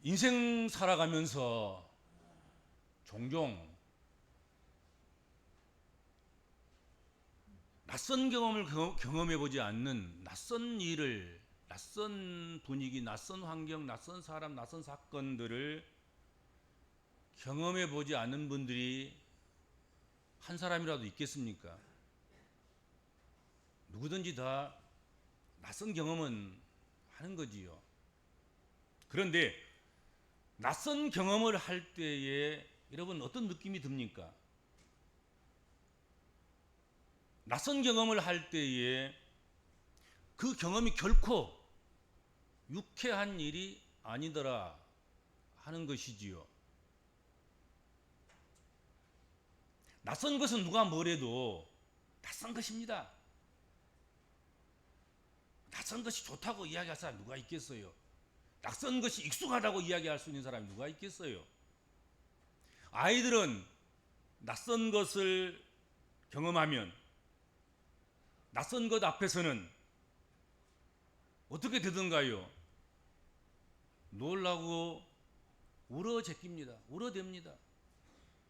인생 살아가면서 종종 낯선 경험을 경험해 보지 않는 낯선 일을, 낯선 분위기, 낯선 환경, 낯선 사람, 낯선 사건들을 경험해 보지 않는 분들이 한 사람이라도 있겠습니까? 누구든지 다 낯선 경험은 하는 거지요. 그런데 낯선 경험을 할 때에 여러분 어떤 느낌이 듭니까? 낯선 경험을 할 때에 그 경험이 결코 유쾌한 일이 아니더라 하는 것이지요. 낯선 것은 누가 뭐래도 낯선 것입니다. 낯선 것이 좋다고 이야기할 사람이 누가 있겠어요? 낯선 것이 익숙하다고 이야기할 수 있는 사람이 누가 있겠어요? 아이들은 낯선 것을 경험하면 낯선 것 앞에서는 어떻게 되던가요? 놀라고 울어제낍니다. 울어댑니다.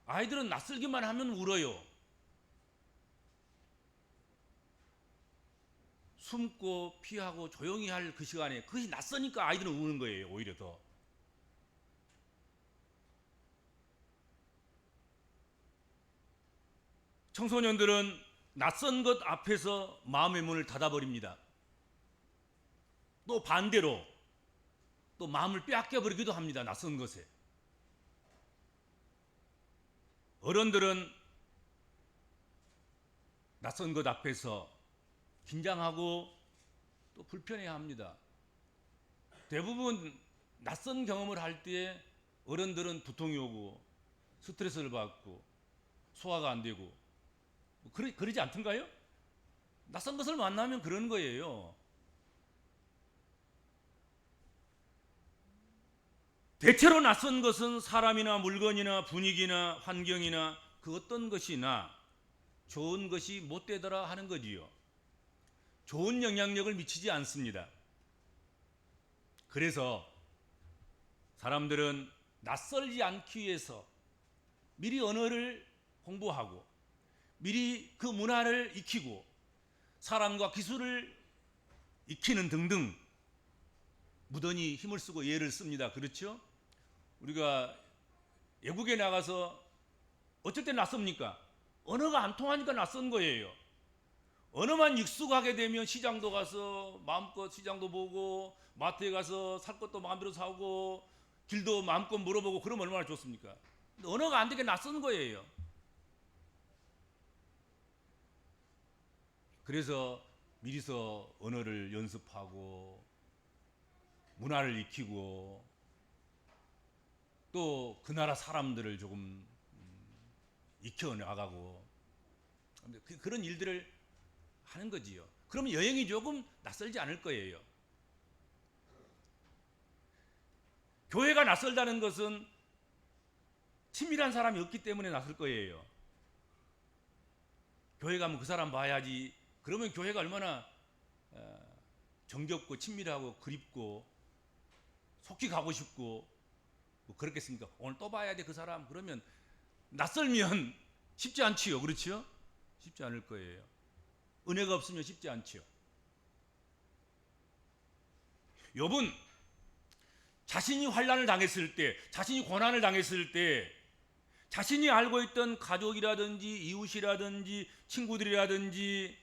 아이들은 낯설기만 하면 울어요. 숨고 피하고 조용히 할 그 시간에 그것이 낯서니까 아이들은 우는 거예요. 오히려 더. 청소년들은 낯선 것 앞에서 마음의 문을 닫아버립니다. 또 반대로 또 마음을 빼앗겨버리기도 합니다. 낯선 것에. 어른들은 낯선 것 앞에서 긴장하고 또 불편해합니다. 대부분 낯선 경험을 할 때에 어른들은 두통이 오고 스트레스를 받고 소화가 안 되고 그러지 않던가요? 낯선 것을 만나면 그런 거예요. 대체로 낯선 것은 사람이나 물건이나 분위기나 환경이나 그 어떤 것이나 좋은 것이 못 되더라 하는 거지요. 좋은 영향력을 미치지 않습니다. 그래서 사람들은 낯설지 않기 위해서 미리 언어를 공부하고 미리 그 문화를 익히고 사람과 기술을 익히는 등등 무던히 힘을 쓰고 애를 씁니다. 그렇죠? 우리가 외국에 나가서 어쩔 때 낯섭니까? 언어가 안 통하니까 낯선 거예요. 언어만 익숙하게 되면 시장도 가서 마음껏 시장도 보고 마트에 가서 살 것도 마음대로 사고 길도 마음껏 물어보고 그러면 얼마나 좋습니까? 근데 언어가 안 되게 낯선 거예요. 그래서 미리서 언어를 연습하고 문화를 익히고 또 그 나라 사람들을 조금 익혀 나가고 그런 일들을 하는 거지요. 그러면 여행이 조금 낯설지 않을 거예요. 교회가 낯설다는 것은 친밀한 사람이 없기 때문에 낯설 거예요. 교회 가면 그 사람 봐야지. 그러면 교회가 얼마나 정겹고 친밀하고 그립고 속히 가고 싶고 뭐 그렇겠습니까? 오늘 또 봐야 돼 그 사람. 그러면 낯설면 쉽지 않지요. 그렇죠? 쉽지 않을 거예요. 은혜가 없으면 쉽지 않지요. 욥은 자신이 환난을 당했을 때, 자신이 고난을 당했을 때 자신이 알고 있던 가족이라든지 이웃이라든지 친구들이라든지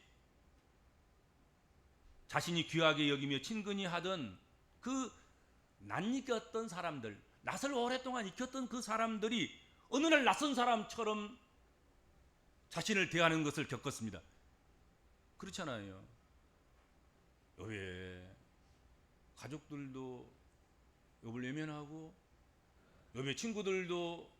자신이 귀하게 여기며 친근히 하던 그 낯익었던 사람들, 낯을 오랫동안 익혔던 그 사람들이 어느 날 낯선 사람처럼 자신을 대하는 것을 겪었습니다. 그렇잖아요. 욥의 가족들도 욥을 외면하고 욥의 친구들도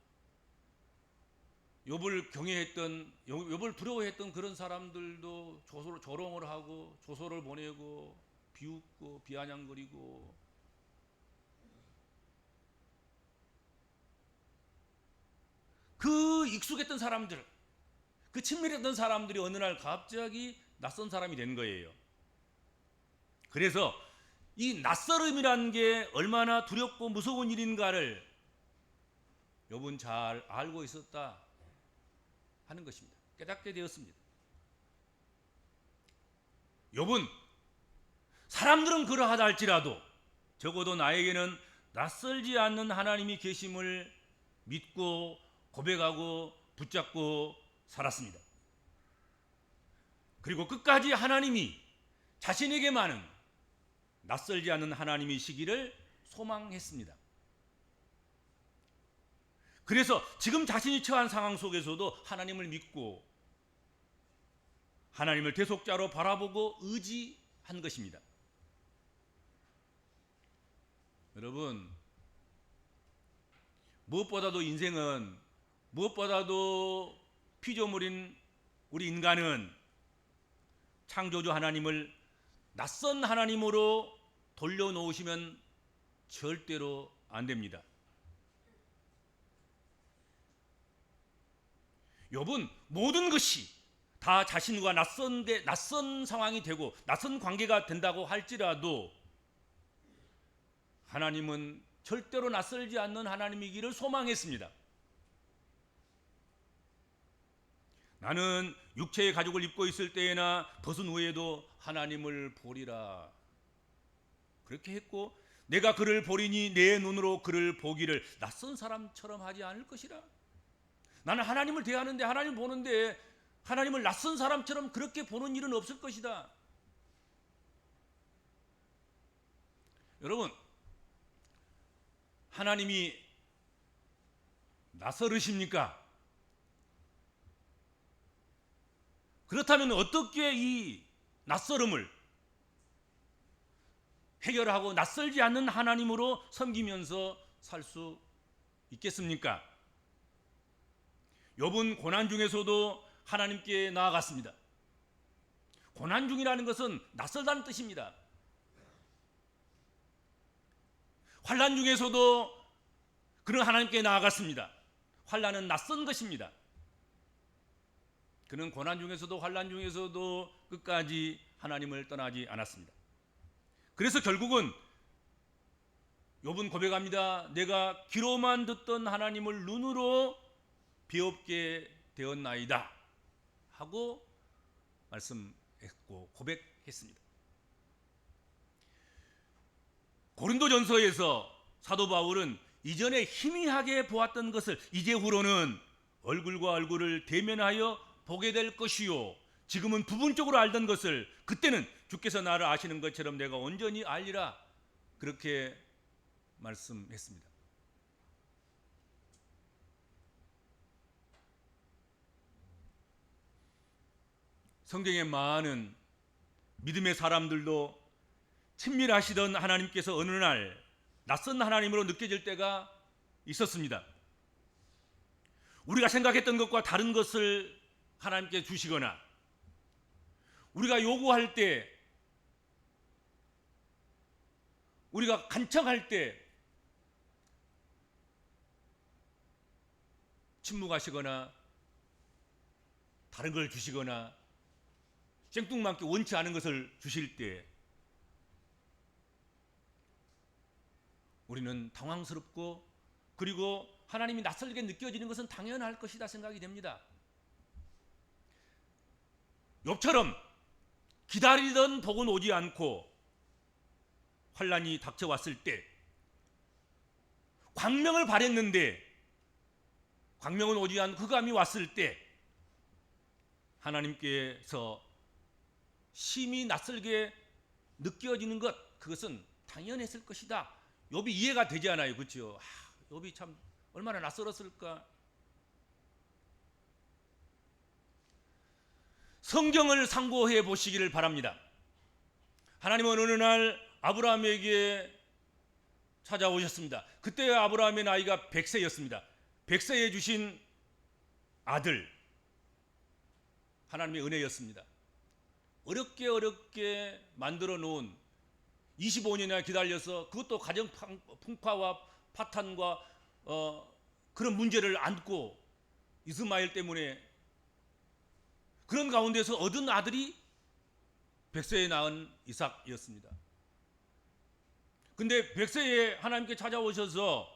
욥을 경외했던, 욥을 두려워했던 그런 사람들도 조롱을 하고 조소를 보내고 비웃고 비아냥거리고 그 익숙했던 사람들, 그 친밀했던 사람들이 어느 날 갑자기 낯선 사람이 된 거예요. 그래서 이 낯설음이라는 게 얼마나 두렵고 무서운 일인가를 욥은 잘 알고 있었다 하는 것입니다. 깨닫게 되었습니다. 욥은 사람들은 그러하다 할지라도 적어도 나에게는 낯설지 않는 하나님이 계심을 믿고 고백하고 붙잡고 살았습니다. 그리고 끝까지 하나님이 자신에게만은 낯설지 않는 하나님이시기를 소망했습니다. 그래서 지금 자신이 처한 상황 속에서도 하나님을 믿고 하나님을 대속자로 바라보고 의지한 것입니다. 여러분, 무엇보다도 인생은, 무엇보다도 피조물인 우리 인간은 창조주 하나님을 낯선 하나님으로 돌려놓으시면 절대로 안 됩니다. 욥은 모든 것이 다 자신과 낯선 상황이 되고 낯선 관계가 된다고 할지라도 하나님은 절대로 낯설지 않는 하나님이기를 소망했습니다. 나는 육체의 가죽을 입고 있을 때에나 벗은 후에도 하나님을 보리라 그렇게 했고, 내가 그를 보리니 내 눈으로 그를 보기를 낯선 사람처럼 하지 않을 것이라. 나는 하나님을 대하는데, 하나님 보는데 하나님을 낯선 사람처럼 그렇게 보는 일은 없을 것이다. 여러분, 하나님이 낯설으십니까? 그렇다면 어떻게 이 낯설음을 해결하고 낯설지 않는 하나님으로 섬기면서 살 수 있겠습니까? 욥은 고난 중에서도 하나님께 나아갔습니다. 고난 중이라는 것은 낯설다는 뜻입니다. 환난 중에서도 그는 하나님께 나아갔습니다. 환난은 낯선 것입니다. 그는 고난 중에서도 환난 중에서도 끝까지 하나님을 떠나지 않았습니다. 그래서 결국은 욥은 고백합니다. 내가 귀로만 듣던 하나님을 눈으로 비옵게 되었나이다 하고 말씀했고 고백했습니다. 고린도전서에서 사도 바울은 이전에 희미하게 보았던 것을 이제후로는 얼굴과 얼굴을 대면하여 보게 될 것이요, 지금은 부분적으로 알던 것을 그때는 주께서 나를 아시는 것처럼 내가 온전히 알리라 그렇게 말씀했습니다. 성경에 많은 믿음의 사람들도 친밀하시던 하나님께서 어느 날 낯선 하나님으로 느껴질 때가 있었습니다. 우리가 생각했던 것과 다른 것을 하나님께 주시거나, 우리가 요구할 때, 우리가 간청할 때 침묵하시거나 다른 걸 주시거나 생뚱맞게 원치 않은 것을 주실 때 우리는 당황스럽고, 그리고 하나님이 낯설게 느껴지는 것은 당연할 것이다 생각이 됩니다. 욥처럼 기다리던 복은 오지 않고 환난이 닥쳐왔을 때, 광명을 바랬는데 광명은 오지 않고 흑암이 왔을 때 하나님께서 심히 낯설게 느껴지는 것, 그것은 당연했을 것이다. 욥이 이해가 되지 않아요. 그렇죠? 욥이 참 얼마나 낯설었을까. 성경을 상고해 보시기를 바랍니다. 하나님은 어느 날 아브라함에게 찾아오셨습니다. 그때 아브라함의 나이가 100세였습니다. 100세에 주신 아들, 하나님의 은혜였습니다. 어렵게 만들어 놓은 25년이나 기다려서, 그것도 가정 풍파와 파탄과 그런 문제를 안고 이스마엘 때문에, 그런 가운데서 얻은 아들이 100세에 낳은 이삭이었습니다. 근데 100세에 하나님께 찾아오셔서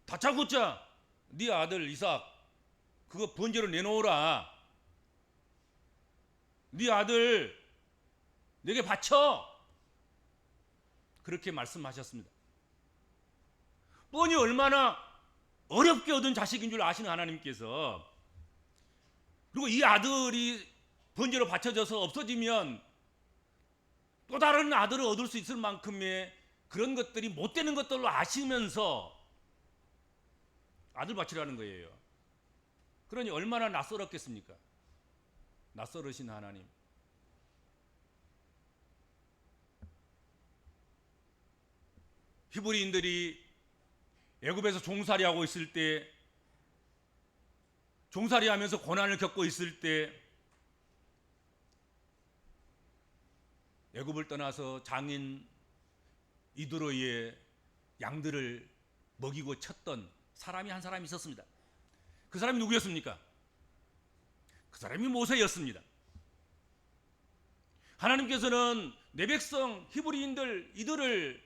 다짜고짜 네 아들 이삭 그거 번제로 내놓으라. 네 아들 내게 바쳐. 그렇게 말씀하셨습니다. 뻔히 얼마나 어렵게 얻은 자식인 줄 아시는 하나님께서, 그리고 이 아들이 번제로 바쳐져서 없어지면 또 다른 아들을 얻을 수 있을 만큼의 그런 것들이 못 되는 것들로 아시면서 아들 바치라는 거예요. 그러니 얼마나 낯설었겠습니까? 낯설으신 하나님. 히브리인들이 애굽에서 종살이하고 있을 때, 종살이하면서 고난을 겪고 있을 때 애굽을 떠나서 장인 이드로의 양들을 먹이고 쳤던 사람이 한 사람이 있었습니다. 그 사람이 누구였습니까? 그 사람이 모세였습니다. 하나님께서는 내 백성 히브리인들 이들을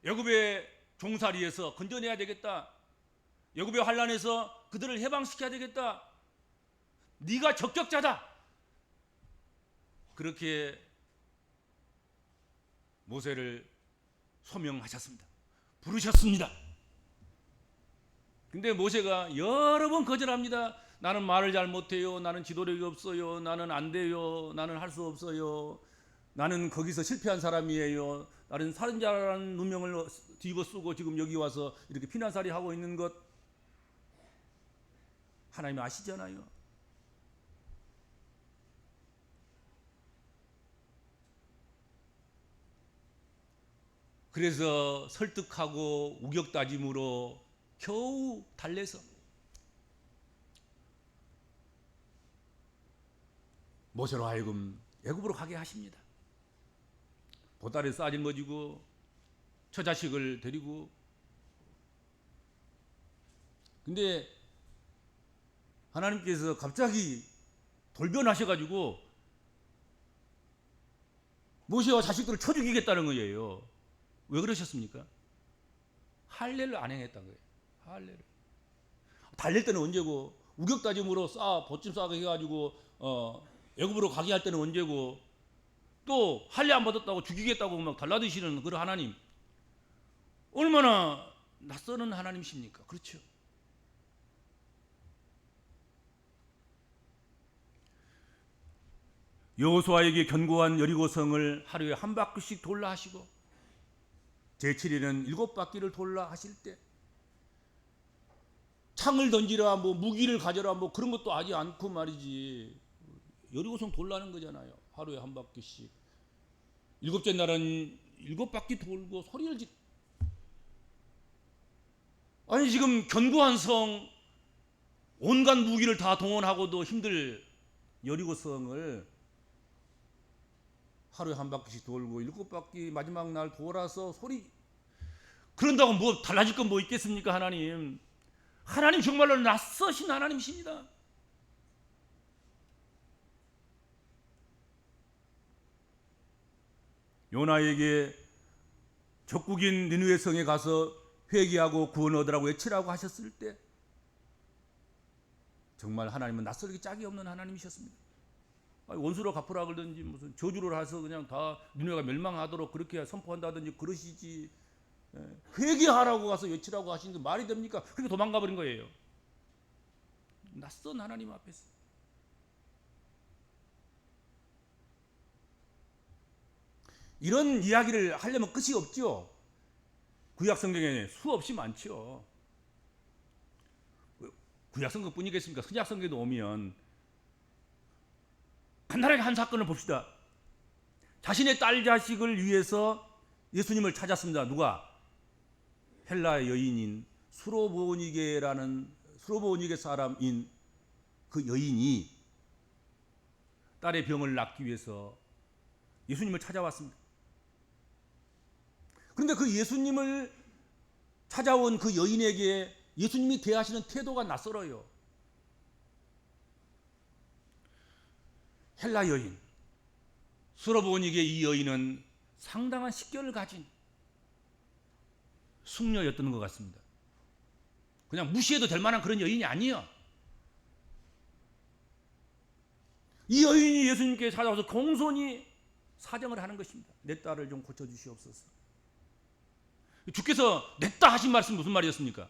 애굽의 종살이에서 건져내야 되겠다. 애굽의 환란에서 그들을 해방시켜야 되겠다. 네가 적격자다. 그렇게 모세를 소명하셨습니다. 부르셨습니다. 근데 모세가 여러 번 거절합니다. 나는 말을 잘 못해요. 나는 지도력이 없어요. 나는 안 돼요. 나는 할 수 없어요. 나는 거기서 실패한 사람이에요. 나는 살인자라는 누명을 뒤집어 쓰고 지금 여기 와서 이렇게 피난살이 하고 있는 것 하나님 아시잖아요. 그래서 설득하고 우격다짐으로 겨우 달래서 모세로 하여금 애굽으로 가게 하십니다. 보따리에 싸진 거 지고 처자식을 데리고. 근데 하나님께서 갑자기 돌변하셔가지고 모세와 자식들을 쳐 죽이겠다는 거예요. 왜 그러셨습니까? 할례를 안 행했다는 거예요. 할례를. 달릴 때는 언제고, 우격다짐으로 보찜 싸게 해가지고 애굽으로 가게 할 때는 언제고, 또 할례 안 받았다고 죽이겠다고 막 달라드시는 그런 하나님, 얼마나 낯서는 하나님이십니까? 그렇죠. 여호수아에게 견고한 여리고성을 하루에 한 바퀴씩 돌라 하시고 제7일에는 7바퀴를 돌라 하실 때 창을 던지라 뭐 무기를 가져라 뭐 그런 것도 하지 않고 말이지, 여리고성 돌라는 거잖아요. 하루에 한 바퀴씩. 7째 날은 7바퀴 돌고 소리를 아니 지금 견고한 성 온갖 무기를 다 동원하고도 힘들 여리고성을 하루에 한 바퀴씩 돌고 7바퀴 마지막 날 돌아서 소리. 그런다고 뭐 달라질 건 뭐 있겠습니까? 하나님 정말로 낯서신 하나님이십니다. 요나에게 적국인 니느웨 성에 가서 회개하고 구원 얻으라고 외치라고 하셨을 때 정말 하나님은 낯설기 짝이 없는 하나님이셨습니다. 원수로 갚으라 그러든지 무슨 저주를 해서 그냥 다 니느웨가 멸망하도록 그렇게 선포한다든지 그러시지, 회개하라고 가서 외치라고 하시는 게 말이 됩니까? 그렇게 도망가 버린 거예요. 낯선 하나님 앞에서. 이런 이야기를 하려면 끝이 없죠. 구약 성경에 수없이 많죠. 구약 성경뿐이겠습니까? 신약 성경에도 오면 간단하게 한 사건을 봅시다. 자신의 딸 자식을 위해서 예수님을 찾았습니다. 누가? 헬라의 여인인 수로보니게 사람인 그 여인이 딸의 병을 낫기 위해서 예수님을 찾아왔습니다. 그런데 그 예수님을 찾아온 그 여인에게 예수님이 대하시는 태도가 낯설어요. 헬라 여인, 수로보니게 이 여인은 상당한 식견을 가진 숙녀였던 것 같습니다. 그냥 무시해도 될 만한 그런 여인이 아니에요. 이 여인이 예수님께 찾아와서 공손히 사정을 하는 것입니다. 내 딸을 좀 고쳐주시옵소서. 주께서 냈다 하신 말씀 무슨 말이었습니까?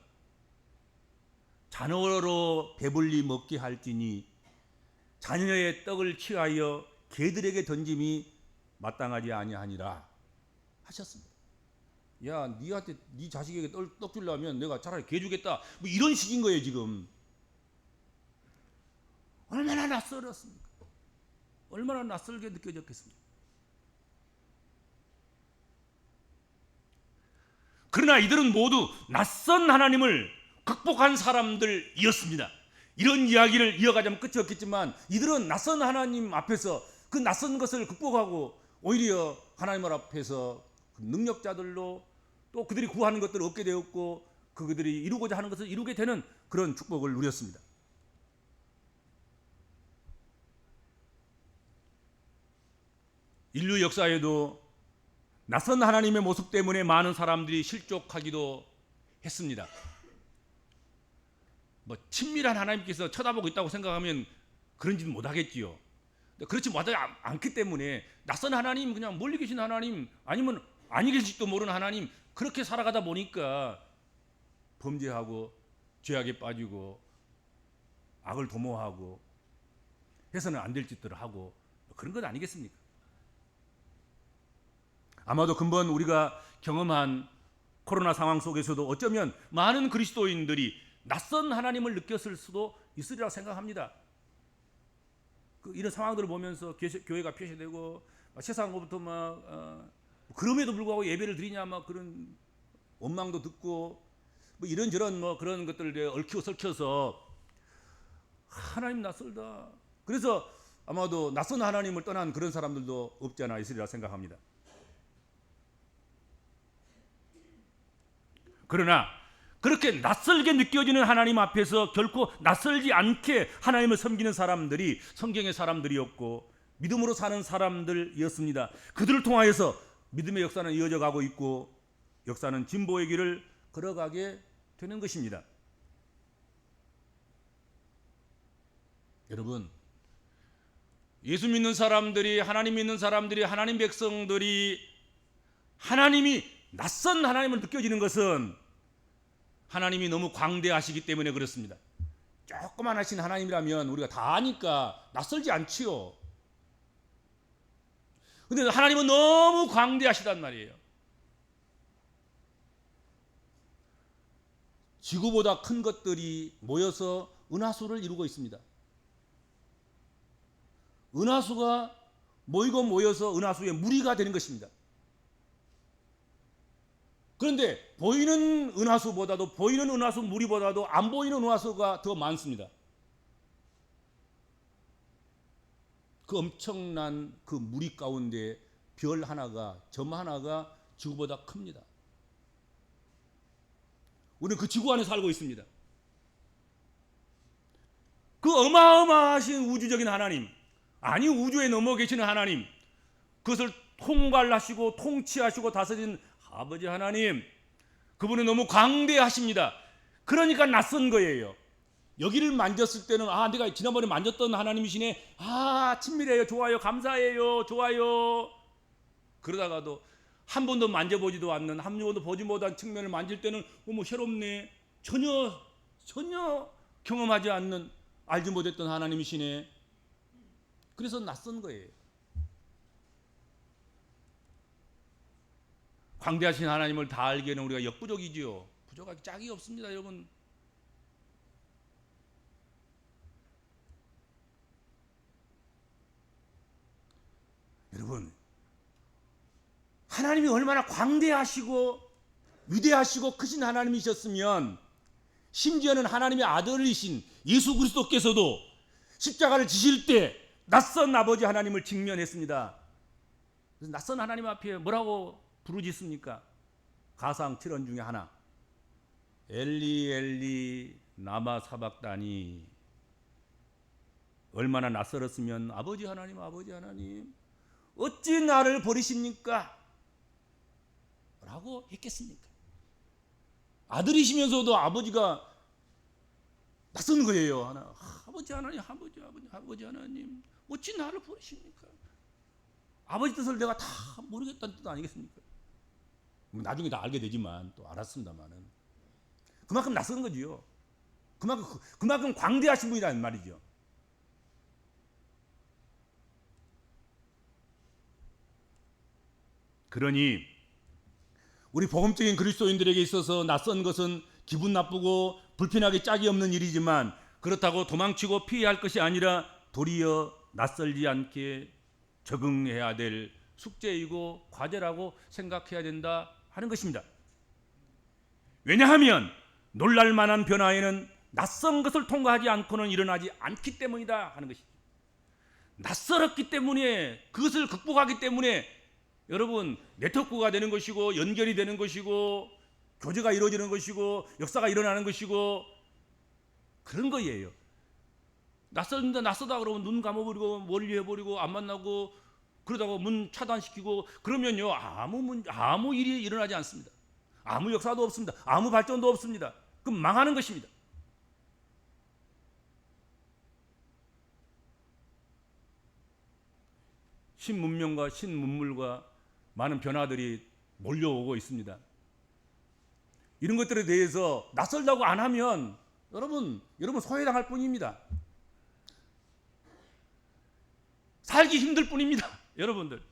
자녀로 배불리 먹게 할지니 자녀의 떡을 취하여 개들에게 던짐이 마땅하지 아니하니라 하셨습니다. 야, 니한테 네 자식에게 떡 주려면 내가 차라리 개 주겠다. 뭐 이런 식인 거예요 지금. 얼마나 낯설었습니까? 얼마나 낯설게 느껴졌겠습니까? 그러나 이들은 모두 낯선 하나님을 극복한 사람들이었습니다. 이런 이야기를 이어가자면 끝이 없겠지만 이들은 낯선 하나님 앞에서 그 낯선 것을 극복하고 오히려 하나님 앞에서 능력자들로 또 그들이 구하는 것들을 얻게 되었고 그들이 이루고자 하는 것을 이루게 되는 그런 축복을 누렸습니다. 인류 역사에도 낯선 하나님의 모습 때문에 많은 사람들이 실족하기도 했습니다. 뭐 친밀한 하나님께서 쳐다보고 있다고 생각하면 그런지는 못하겠지요. 그렇지 못하지 않기 때문에 낯선 하나님, 그냥 멀리 계신 하나님, 아니면 아니 계실지도 모르는 하나님, 그렇게 살아가다 보니까 범죄하고 죄악에 빠지고 악을 도모하고 해서는 안 될 짓들을 하고 그런 것 아니겠습니까? 아마도 근본 우리가 경험한 코로나 상황 속에서도 어쩌면 많은 그리스도인들이 낯선 하나님을 느꼈을 수도 있으리라 생각합니다. 이런 상황들을 보면서 교회가 폐쇄되고 세상 것부터 그럼에도 불구하고 예배를 드리냐 그런 원망도 듣고 이런저런 그런 것들에 얽히고 설켜서 하나님 낯설다. 그래서 아마도 낯선 하나님을 떠난 그런 사람들도 없지 않아 있으리라 생각합니다. 그러나 그렇게 낯설게 느껴지는 하나님 앞에서 결코 낯설지 않게 하나님을 섬기는 사람들이 성경의 사람들이었고 믿음으로 사는 사람들이었습니다. 그들을 통하여서 믿음의 역사는 이어져 가고 있고 역사는 진보의 길을 걸어가게 되는 것입니다. 여러분, 예수 믿는 사람들이, 하나님 믿는 사람들이, 하나님 백성들이 하나님이 낯선 하나님을 느껴지는 것은 하나님이 너무 광대하시기 때문에 그렇습니다. 조그만 하신 하나님이라면 우리가 다 아니까 낯설지 않지요. 근데 하나님은 너무 광대하시단 말이에요. 지구보다 큰 것들이 모여서 은하수를 이루고 있습니다. 은하수가 모이고 모여서 은하수의 무리가 되는 것입니다. 그런데 보이는 은하수보다도 보이는 은하수 무리보다도 안 보이는 은하수가 더 많습니다. 그 엄청난 그 무리 가운데 별 하나가, 점 하나가 지구보다 큽니다. 우리는 그 지구 안에 살고 있습니다. 그 어마어마하신 우주적인 하나님, 아니 우주에 넘어 계시는 하나님, 그것을 통괄하시고 통치하시고 다스리는 아버지 하나님, 그분은 너무 광대하십니다. 그러니까 낯선 거예요. 여기를 만졌을 때는 내가 지난번에 만졌던 하나님이시네. 친밀해요. 좋아요. 감사해요. 좋아요. 그러다가도 한 번도 만져보지도 않는, 한 번도 보지 못한 측면을 만질 때는 새롭네. 전혀 경험하지 않는, 알지 못했던 하나님이시네. 그래서 낯선 거예요. 광대하신 하나님을 다 알기에는 우리가 역부족이지요. 부족하기 짝이 없습니다, 여러분. 여러분, 하나님이 얼마나 광대하시고 위대하시고 크신 하나님이셨으면 심지어는 하나님의 아들이신 예수 그리스도께서도 십자가를 지실 때 낯선 아버지 하나님을 직면했습니다. 그래서 낯선 하나님 앞에 뭐라고 부르짖습니까? 가상 7원 중에 하나, 엘리 엘리 나마 사박다니. 얼마나 낯설었으면 아버지 하나님 어찌 나를 버리십니까? 생각하고 했겠습니까? 아들이시면서도 아버지가 낯선 거예요. 아버지 하나님, 아버지 하나님, 어찌 나를 버리십니까? 아버지 뜻을 내가 다 모르겠다는 뜻 아니겠습니까? 나중에 다 알게 되지만 또 알았습니다만은 그만큼 낯선 거지요. 그만큼 광대하신 분이라는 말이죠. 그러니 우리 복음적인 그리스도인들에게 있어서 낯선 것은 기분 나쁘고 불편하게 짝이 없는 일이지만 그렇다고 도망치고 피해야 할 것이 아니라 도리어 낯설지 않게 적응해야 될 숙제이고 과제라고 생각해야 된다 하는 것입니다. 왜냐하면 놀랄 만한 변화에는 낯선 것을 통과하지 않고는 일어나지 않기 때문이다 하는 것이죠. 낯설었기 때문에, 그것을 극복하기 때문에 여러분 네트워크가 되는 것이고 연결이 되는 것이고 교제가 이루어지는 것이고 역사가 일어나는 것이고 그런 거예요. 낯서다 그러면 눈 감아버리고 멀리 해버리고 안 만나고 그러다가 문 차단시키고 그러면요 아무 일이 일어나지 않습니다. 아무 역사도 없습니다. 아무 발전도 없습니다. 그럼 망하는 것입니다. 신문명과 신문물과 많은 변화들이 몰려오고 있습니다. 이런 것들에 대해서 낯설다고 안 하면 여러분 소외당할 뿐입니다. 살기 힘들 뿐입니다. 여러분들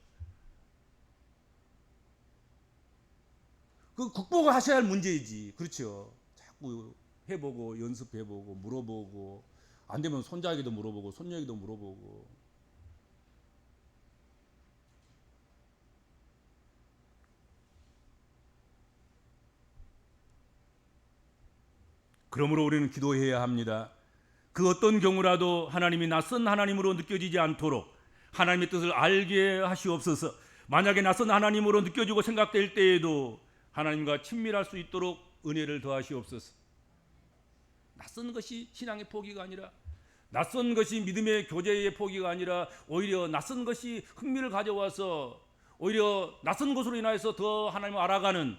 그 극복을 하셔야 할 문제이지. 그렇죠. 자꾸 해보고 연습해보고 물어보고 안 되면 손자에게도 물어보고 손녀에게도 물어보고 그러므로 우리는 기도해야 합니다. 그 어떤 경우라도 하나님이 낯선 하나님으로 느껴지지 않도록 하나님의 뜻을 알게 하시옵소서. 만약에 낯선 하나님으로 느껴지고 생각될 때에도 하나님과 친밀할 수 있도록 은혜를 더하시옵소서. 낯선 것이 신앙의 포기가 아니라, 낯선 것이 믿음의 교제의 포기가 아니라 오히려 낯선 것이 흥미를 가져와서 오히려 낯선 것으로 인하여서 더 하나님을 알아가는,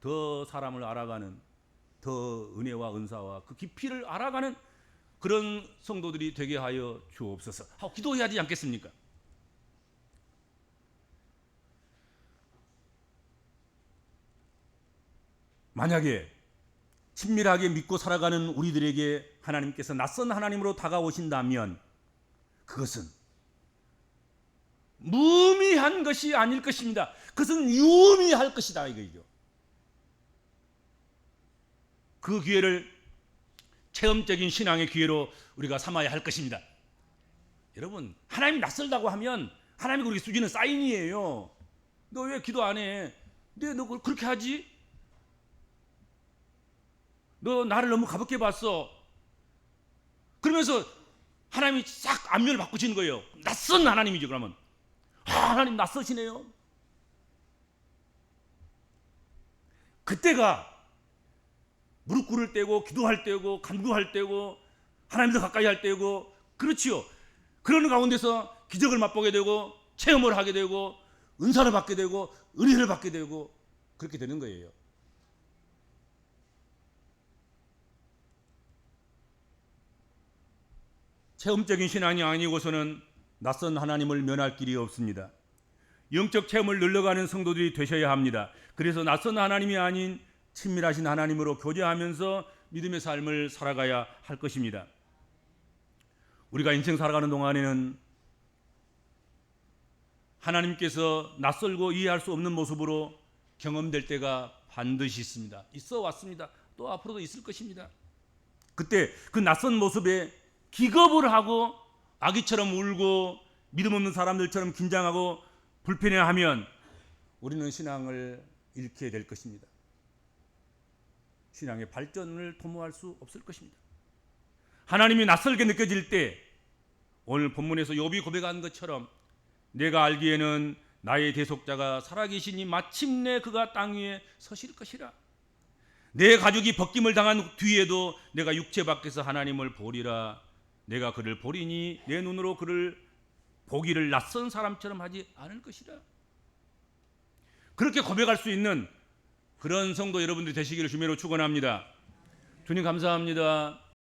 더 사람을 알아가는, 더 은혜와 은사와 그 깊이를 알아가는 그런 성도들이 되게 하여 주옵소서 하고 기도해야 하지 않겠습니까? 만약에 친밀하게 믿고 살아가는 우리들에게 하나님께서 낯선 하나님으로 다가오신다면 그것은 무의미한 것이 아닐 것입니다. 그것은 유의미할 것이다 이거죠. 그 기회를 체험적인 신앙의 기회로 우리가 삼아야 할 것입니다. 여러분 하나님이 낯설다고 하면 하나님이 우리에게 주시는 사인이에요. 너 왜 기도 안 해? 너 그렇게 하지? 너 나를 너무 가볍게 봤어. 그러면서 하나님이 싹 안면을 바꾸시는 거예요. 낯선 하나님이죠. 그러면 하나님 낯서시네요. 그때가 무릎 꿇을 때고 기도할 때고 간구할 때고 하나님도 가까이 할 때고 그렇지요. 그런 가운데서 기적을 맛보게 되고 체험을 하게 되고 은사를 받게 되고 은혜를 받게 되고 그렇게 되는 거예요. 체험적인 신앙이 아니고서는 낯선 하나님을 면할 길이 없습니다. 영적 체험을 늘려가는 성도들이 되셔야 합니다. 그래서 낯선 하나님이 아닌 친밀하신 하나님으로 교제하면서 믿음의 삶을 살아가야 할 것입니다. 우리가 인생 살아가는 동안에는 하나님께서 낯설고 이해할 수 없는 모습으로 경험될 때가 반드시 있습니다. 있어 왔습니다. 또 앞으로도 있을 것입니다. 그때 그 낯선 모습에 기겁을 하고 아기처럼 울고 믿음 없는 사람들처럼 긴장하고 불편해하면 우리는 신앙을 잃게 될 것입니다. 신앙의 발전을 도모할 수 없을 것입니다. 하나님이 낯설게 느껴질 때 오늘 본문에서 욥이 고백한 것처럼 내가 알기에는 나의 대속자가 살아계시니 마침내 그가 땅 위에 서실 것이라. 내 가족이 벗김을 당한 뒤에도 내가 육체 밖에서 하나님을 보리라. 내가 그를 보리니 내 눈으로 그를 보기를 낯선 사람처럼 하지 않을 것이라. 그렇게 고백할 수 있는 그런 성도 여러분들이 되시기를 주님으로 축원합니다. 주님 감사합니다.